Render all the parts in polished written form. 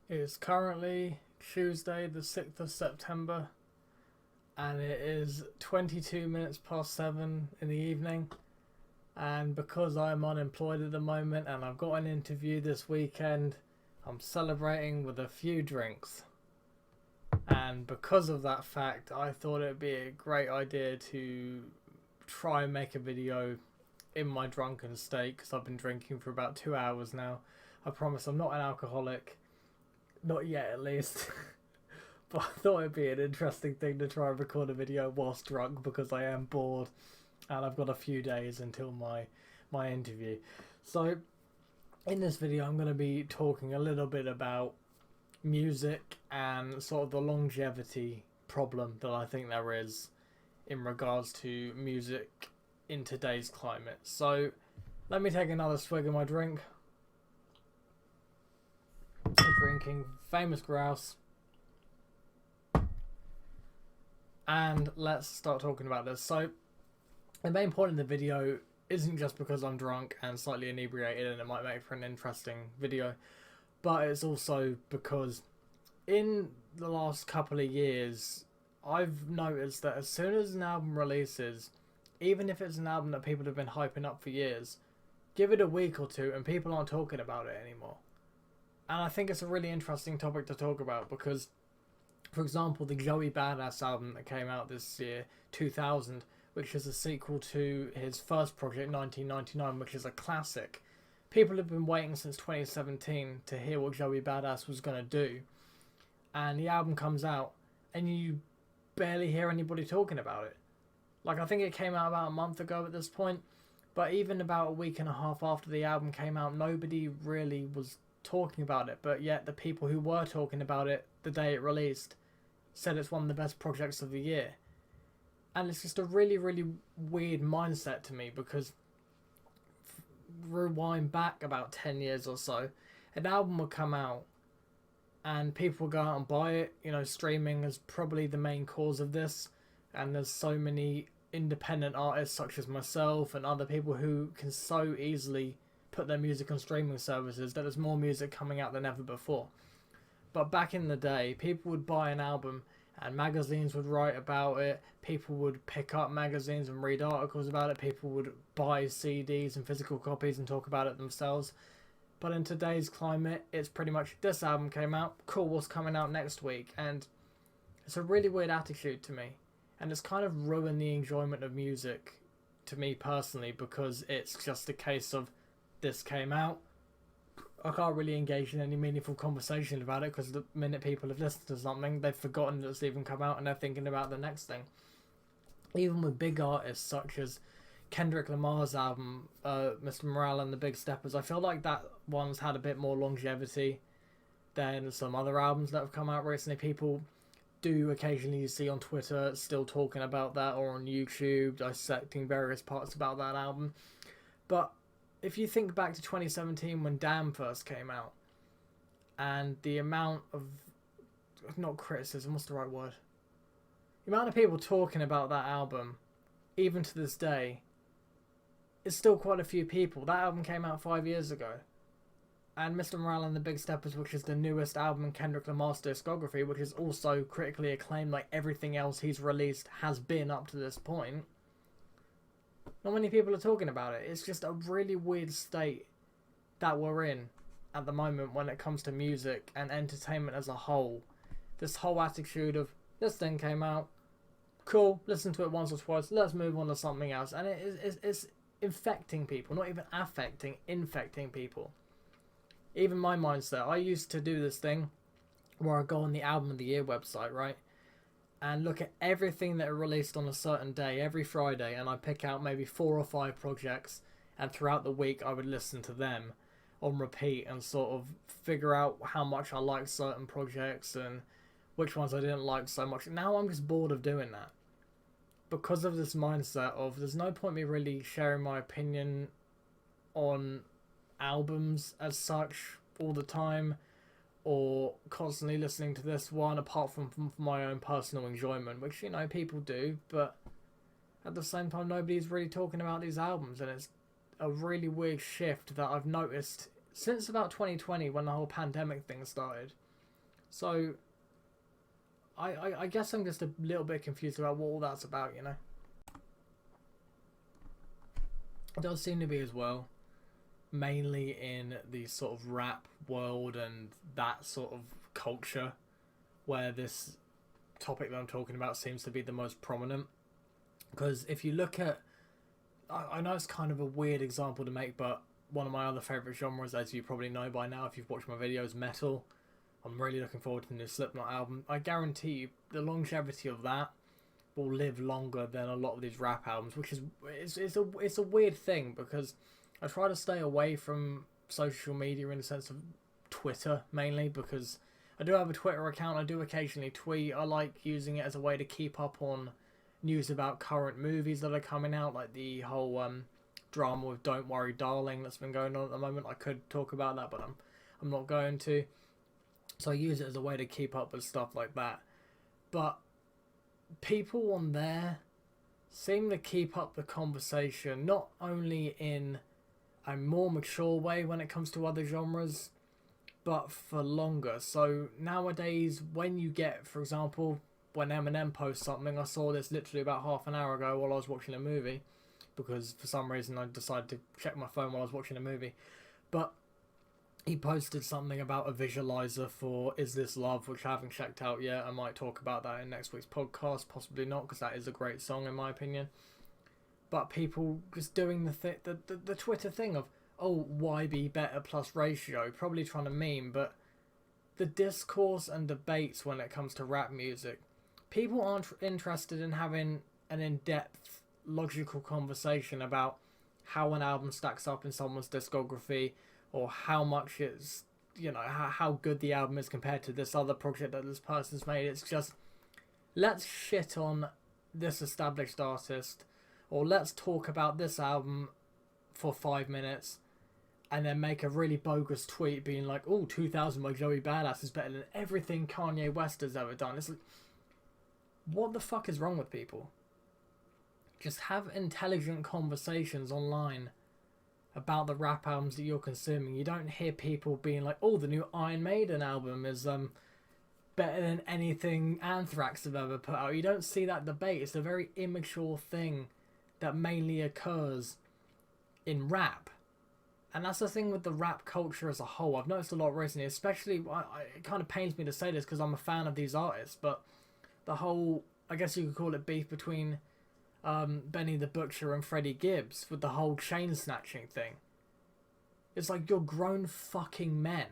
It's currently Tuesday, the 6th of September, and it is 22 minutes past 7 in the evening. And because I'm unemployed at the moment and I've got an interview this weekend, I'm celebrating with a few drinks. And because of that fact, I thought it'd be a great idea to try and make a video in my drunken state because I've been drinking for about 2 hours now. I promise I'm not an alcoholic. Not yet, at least. But I thought it'd be an interesting thing to try and record a video whilst drunk because I am bored and I've got a few days until my interview. So in this video I'm going to be talking a little bit about music and sort of the longevity problem that I think there is in regards to music in today's climate. So let me take another swig of my drink. I'm drinking Famous Grouse. And let's start talking about this. So the main point of the video isn't just because I'm drunk and slightly inebriated and it might make for an interesting video, but it's also because in the last couple of years I've noticed that as soon as an album releases, even if it's an album that people have been hyping up for years, give it a week or two and people aren't talking about it anymore. And I think it's a really interesting topic to talk about because, for example, the Joey Badass album that came out this year, 2000, which is a sequel to his first project, 1999, which is a classic. People have been waiting since 2017 to hear what Joey Badass was going to do. And the album comes out and you barely hear anybody talking about it. Like, I think it came out about a month ago at this point, but even about a week and a half after the album came out, nobody really was talking about it. But yet the people who were talking about it the day it released said it's one of the best projects of the year. And it's just a really, really weird mindset to me because rewind back about 10 years or so, an album would come out and people would go out and buy it. You know, streaming is probably the main cause of this. And there's so many independent artists such as myself and other people who can so easily put their music on streaming services that there's more music coming out than ever before. But back in the day, people would buy an album and magazines would write about it. People would pick up magazines and read articles about it. People would buy CDs and physical copies and talk about it themselves. But in today's climate, it's pretty much this album came out, cool, what's coming out next week? And it's a really weird attitude to me. And it's kind of ruined the enjoyment of music to me personally because it's just a case of this came out. I can't really engage in any meaningful conversation about it because the minute people have listened to something, they've forgotten that it's even come out and they're thinking about the next thing. Even with big artists such as Kendrick Lamar's album, Mr. Morale and the Big Steppers, I feel like that one's had a bit more longevity than some other albums that have come out recently. People do occasionally see on Twitter still talking about that or on YouTube dissecting various parts about that album. But if you think back to 2017 when Damn first came out, and the amount of, not criticism, what's the right word? The amount of people talking about that album, even to this day, is still quite a few people. That album came out 5 years ago. And Mr. Morale and the Big Steppers, which is the newest album in Kendrick Lamar's discography, which is also critically acclaimed like everything else he's released has been up to this point, not many people are talking about it. It's just a really weird state that we're in at the moment when it comes to music and entertainment as a whole. This whole attitude of, this thing came out, cool, listen to it once or twice, let's move on to something else. And it's infecting people, not even affecting, infecting people. Even my mindset, I used to do this thing where I go on the Album of the Year website, right? And look at everything that are released on a certain day, every Friday, and I pick out maybe 4 or 5 projects, and throughout the week I would listen to them on repeat and sort of figure out how much I like certain projects and which ones I didn't like so much. Now I'm just bored of doing that because of this mindset of there's no point me really sharing my opinion on albums as such all the time, or constantly listening to this one apart from my own personal enjoyment, which, you know, people do, but at the same time nobody's really talking about these albums. And it's a really weird shift that I've noticed since about 2020 when the whole pandemic thing started. So I guess I'm just a little bit confused about what all that's about, you know? It does seem to be as well, mainly in the sort of rap world and that sort of culture, where this topic that I'm talking about seems to be the most prominent. Because if you look at, I know it's kind of a weird example to make, but one of my other favourite genres, as you probably know by now if you've watched my videos, metal. I'm really looking forward to the new Slipknot album. I guarantee you the longevity of that will live longer than a lot of these rap albums, which is it's a weird thing because I try to stay away from social media in the sense of Twitter mainly because I do have a Twitter account. I do occasionally tweet. I like using it as a way to keep up on news about current movies that are coming out, like the whole drama with Don't Worry Darling that's been going on at the moment. I could talk about that, but I'm not going to. So I use it as a way to keep up with stuff like that. But people on there seem to keep up the conversation, not only in a more mature way when it comes to other genres, but for longer. So nowadays, when you get, for example, when Eminem posts something, I saw this literally about half an hour ago while I was watching a movie, because for some reason I decided to check my phone while I was watching a movie. But he posted something about a visualizer for Is This Love, which I haven't checked out yet. I might talk about that in next week's podcast, possibly not, because that is a great song in my opinion. But people just doing the Twitter thing of, oh, YB better plus ratio, probably trying to meme, but the discourse and debates when it comes to rap music, people aren't interested in having an in-depth, logical conversation about how an album stacks up in someone's discography, or how much it's, you know, how good the album is compared to this other project that this person's made. It's just, let's shit on this established artist, or let's talk about this album for 5 minutes, and then make a really bogus tweet being like, oh, 2000 by Joey Badass is better than everything Kanye West has ever done. It's like, what the fuck is wrong with people? Just have intelligent conversations online about the rap albums that you're consuming. You don't hear people being like, oh, the new Iron Maiden album is better than anything Anthrax have ever put out. You don't see that debate. It's a very immature thing that mainly occurs in rap. And that's the thing with the rap culture as a whole. I've noticed a lot recently, especially, it kind of pains me to say this because I'm a fan of these artists, but the whole, I guess you could call it beef between Benny the Butcher and Freddie Gibbs with the whole chain snatching thing. It's like, you're grown fucking men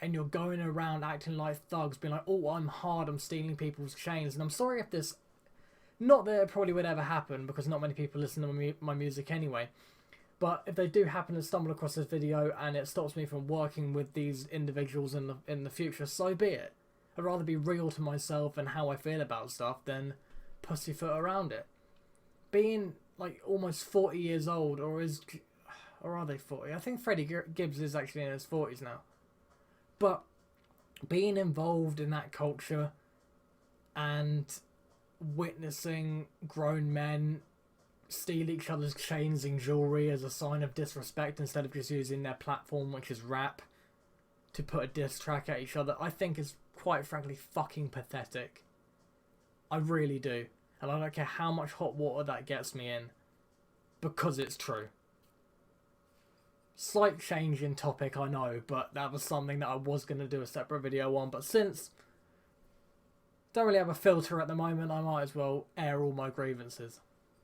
and you're going around acting like thugs, being like, oh, I'm hard, I'm stealing people's chains. And I'm sorry if this, not that it probably would ever happen because not many people listen to my music anyway, but if they do happen to stumble across this video and it stops me from working with these individuals in the future, so be it. I'd rather be real to myself and how I feel about stuff than pussyfoot around it. Being like almost 40 years old, or are they 40? I think Freddie Gibbs is actually in his 40s now. But being involved in that culture and witnessing grown men steal each other's chains and jewelry as a sign of disrespect instead of just using their platform, which is rap, to put a diss track at each other, I think is quite frankly fucking pathetic. I really do. And I don't care how much hot water that gets me in, because it's true. Slight change in topic, I know, but that was something that I was going to do a separate video on, but since I don't really have a filter at the moment, I might as well air all my grievances.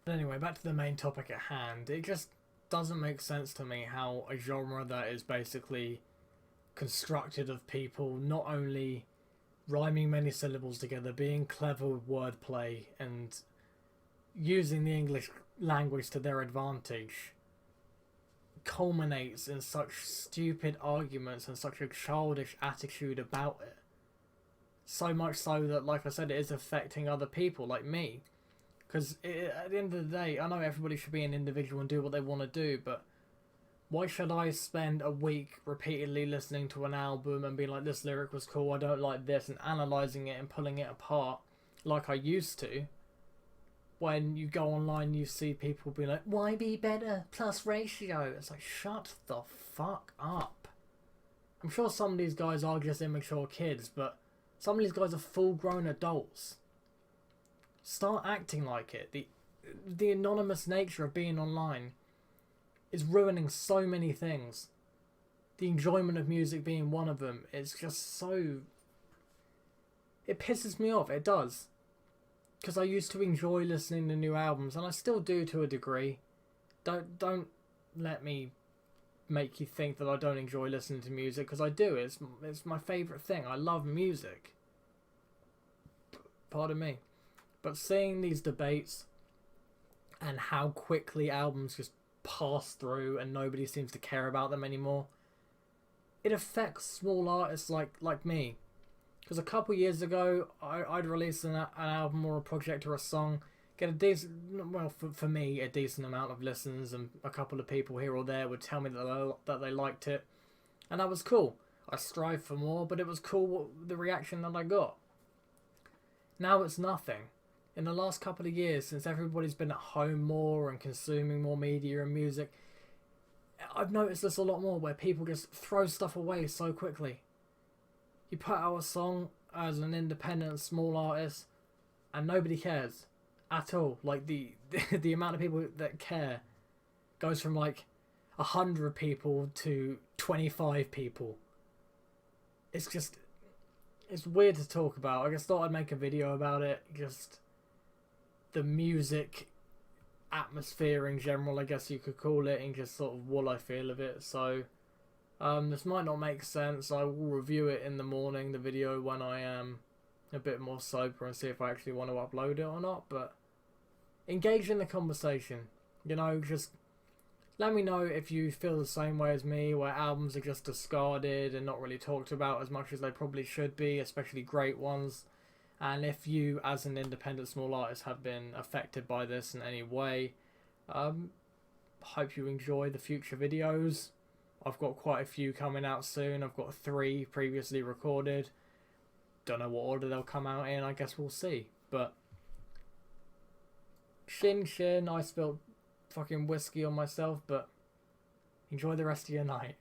But anyway, back to the main topic at hand. It just doesn't make sense to me how a genre that is basically constructed of people not only rhyming many syllables together, being clever with wordplay, and using the English language to their advantage, culminates in such stupid arguments and such a childish attitude about it. So much so that, like I said, it is affecting other people like me. Because at the end of the day, I know everybody should be an individual and do what they want to do, but why should I spend a week repeatedly listening to an album and being like, this lyric was cool, I don't like this, and analysing it and pulling it apart like I used to, when you go online you see people be like, why be better plus ratio? It's like, shut the fuck up. I'm sure some of these guys are just immature kids, but some of these guys are full-grown adults. Start acting like it. The anonymous nature of being online is ruining so many things. The enjoyment of music being one of them. It's just so... It pisses me off. It does. Because I used to enjoy listening to new albums, and I still do to a degree. Don't let me make you think that I don't enjoy listening to music, because I do. It's my favourite thing. I love music. Pardon me. But seeing these debates and how quickly albums just pass through and nobody seems to care about them anymore, it affects small artists like me. Because a couple years ago, I'd release an album or a project or a song, get a decent, well, for me, a decent amount of listens, and a couple of people here or there would tell me that they liked it, and that was cool. I strive for more, but it was cool the reaction that I got. Now it's nothing. In the last couple of years, since everybody's been at home more and consuming more media and music, I've noticed this a lot more, where people just throw stuff away so quickly. You put out a song as an independent small artist and nobody cares at all. Like the amount of people that care goes from like 100 people to 25 people. It's weird to talk about. I just thought I'd make a video about it. Just the music atmosphere in general, I guess you could call it, and just sort of what I feel of it. So this might not make sense. I will review it in the morning, the video, when I am a bit more sober, and see if I actually want to upload it or not. But engage in the conversation. You know, just let me know if you feel the same way as me, where albums are just discarded and not really talked about as much as they probably should be, especially great ones. And if you, as an independent small artist, have been affected by this in any way, hope you enjoy the future videos. I've got quite a few coming out soon. I've got 3 previously recorded. Don't know what order they'll come out in. I guess we'll see. But shin, I spilled fucking whiskey on myself, but enjoy the rest of your night.